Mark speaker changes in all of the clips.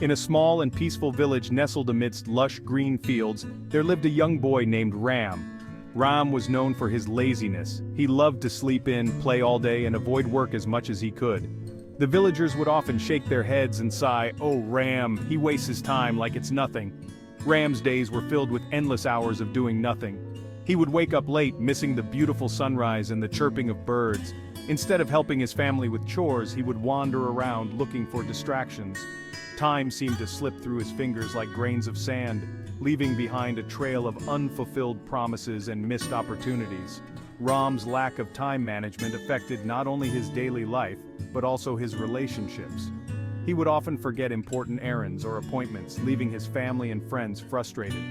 Speaker 1: In a small and peaceful village nestled amidst lush green fields, there lived a young boy named Ram. Ram was known for his laziness. He loved to sleep in, play all day, and avoid work as much as he could. The villagers would often shake their heads and sigh, "Oh Ram, he wastes his time like it's nothing." Ram's days were filled with endless hours of doing nothing. He would wake up late, missing the beautiful sunrise and the chirping of birds. Instead of helping his family with chores, he would wander around looking for distractions. Time seemed to slip through his fingers like grains of sand, leaving behind a trail of unfulfilled promises and missed opportunities. Ram's lack of time management affected not only his daily life, but also his relationships. He would often forget important errands or appointments, leaving his family and friends frustrated.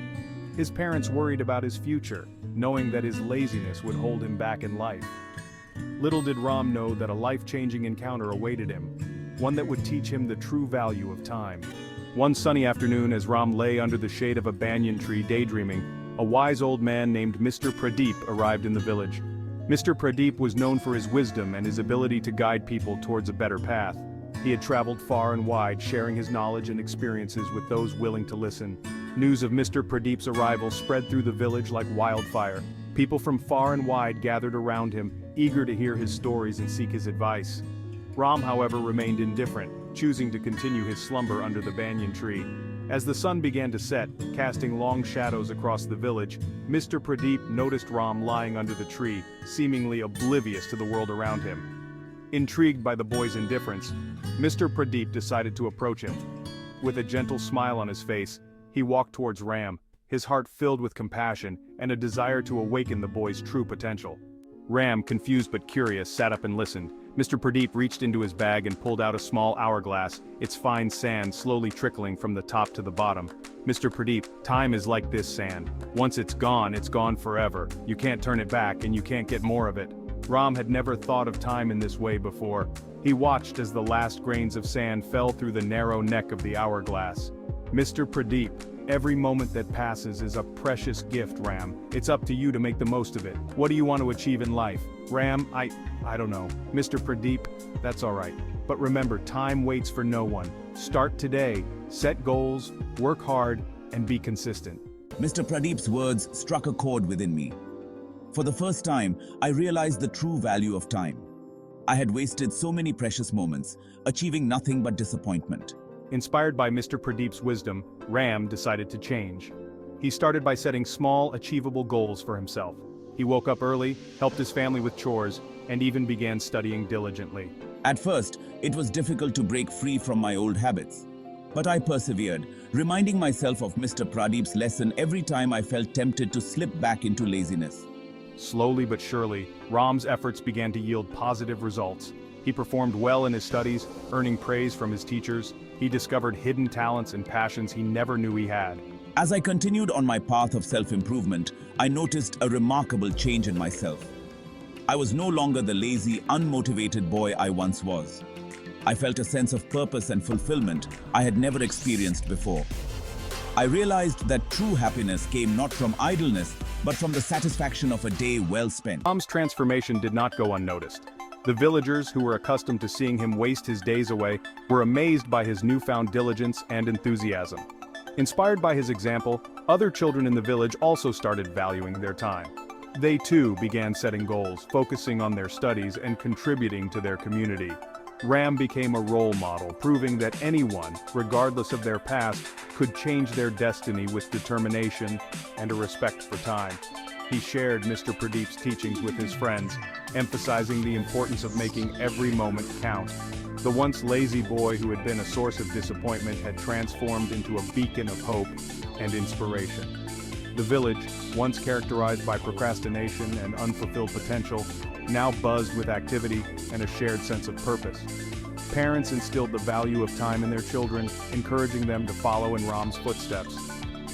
Speaker 1: His parents worried about his future, knowing that his laziness would hold him back in life. Little did Ram know that a life-changing encounter awaited him, one that would teach him the true value of time. One sunny afternoon, as Ram lay under the shade of a banyan tree daydreaming, a wise old man named Mr. Pradip arrived in the village. Mr. Pradip was known for his wisdom and his ability to guide people towards a better path. He had traveled far and wide, sharing his knowledge and experiences with those willing to listen. News of Mr. Pradip's arrival spread through the village like wildfire. People from far and wide gathered around him, eager to hear his stories and seek his advice. Ram, however, remained indifferent, choosing to continue his slumber under the banyan tree. As the sun began to set, casting long shadows across the village, Mr. Pradip noticed Ram lying under the tree, seemingly oblivious to the world around him. Intrigued by the boy's indifference, Mr. Pradip decided to approach him. With a gentle smile on his face, he walked towards Ram, his heart filled with compassion and a desire to awaken the boy's true potential. Ram, confused but curious, sat up and listened. Mr. Pradip reached into his bag and pulled out a small hourglass, its fine sand slowly trickling from the top to the bottom. "Mr. Pradip, time is like this sand. Once it's gone forever. You can't turn it back and you can't get more of it." Ram had never thought of time in this way before. He watched as the last grains of sand fell through the narrow neck of the hourglass. "Mr. Pradip, every moment that passes is a precious gift, Ram. It's up to you to make the most of it. What do you want to achieve in life?" "Ram, I don't know." "Mr. Pradip, that's alright. But remember, time waits for no one. Start today, set goals, work hard, and be consistent."
Speaker 2: Mr. Pradip's words struck a chord within me. For the first time, I realized the true value of time. I had wasted so many precious moments, achieving nothing but disappointment.
Speaker 1: Inspired by Mr. Pradip's wisdom, Ram decided to change. He started by setting small, achievable goals for himself. He woke up early, helped his family with chores, and even began studying diligently.
Speaker 2: At first, it was difficult to break free from my old habits. But I persevered, reminding myself of Mr. Pradip's lesson every time I felt tempted to slip back into laziness.
Speaker 1: Slowly but surely, Ram's efforts began to yield positive results. He performed well in his studies, earning praise from his teachers. He discovered hidden talents and passions he never knew he had.
Speaker 2: As I continued on my path of self-improvement, I noticed a remarkable change in myself. I was no longer the lazy, unmotivated boy I once was. I felt a sense of purpose and fulfillment I had never experienced before. I realized that true happiness came not from idleness, but from the satisfaction of a day well spent.
Speaker 1: Ram's transformation did not go unnoticed. The villagers, who were accustomed to seeing him waste his days away, were amazed by his newfound diligence and enthusiasm. Inspired by his example, other children in the village also started valuing their time. They too began setting goals, focusing on their studies and contributing to their community. Ram became a role model, proving that anyone, regardless of their past, could change their destiny with determination and a respect for time. He shared Mr. Pradip's teachings with his friends, emphasizing the importance of making every moment count. The once lazy boy who had been a source of disappointment had transformed into a beacon of hope and inspiration. The village, once characterized by procrastination and unfulfilled potential, now buzzed with activity and a shared sense of purpose. Parents instilled the value of time in their children, encouraging them to follow in Ram's footsteps.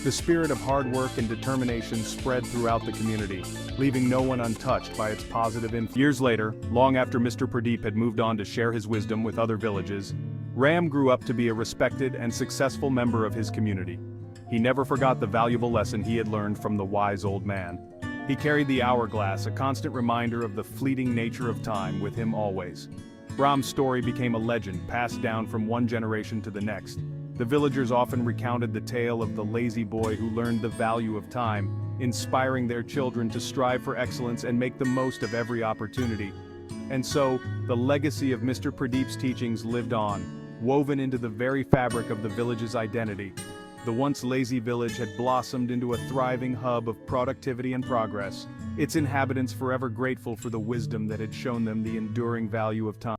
Speaker 1: The spirit of hard work and determination spread throughout the community, leaving no one untouched by its positive influence. Years later, long after Mr. Pradip had moved on to share his wisdom with other villages, Ram grew up to be a respected and successful member of his community. He never forgot the valuable lesson he had learned from the wise old man. He carried the hourglass, a constant reminder of the fleeting nature of time, with him always. Ram's story became a legend passed down from one generation to the next. The villagers often recounted the tale of the lazy boy who learned the value of time, inspiring their children to strive for excellence and make the most of every opportunity. And so, the legacy of Mr. Pradip's teachings lived on, woven into the very fabric of the village's identity. The once lazy village had blossomed into a thriving hub of productivity and progress, its inhabitants forever grateful for the wisdom that had shown them the enduring value of time.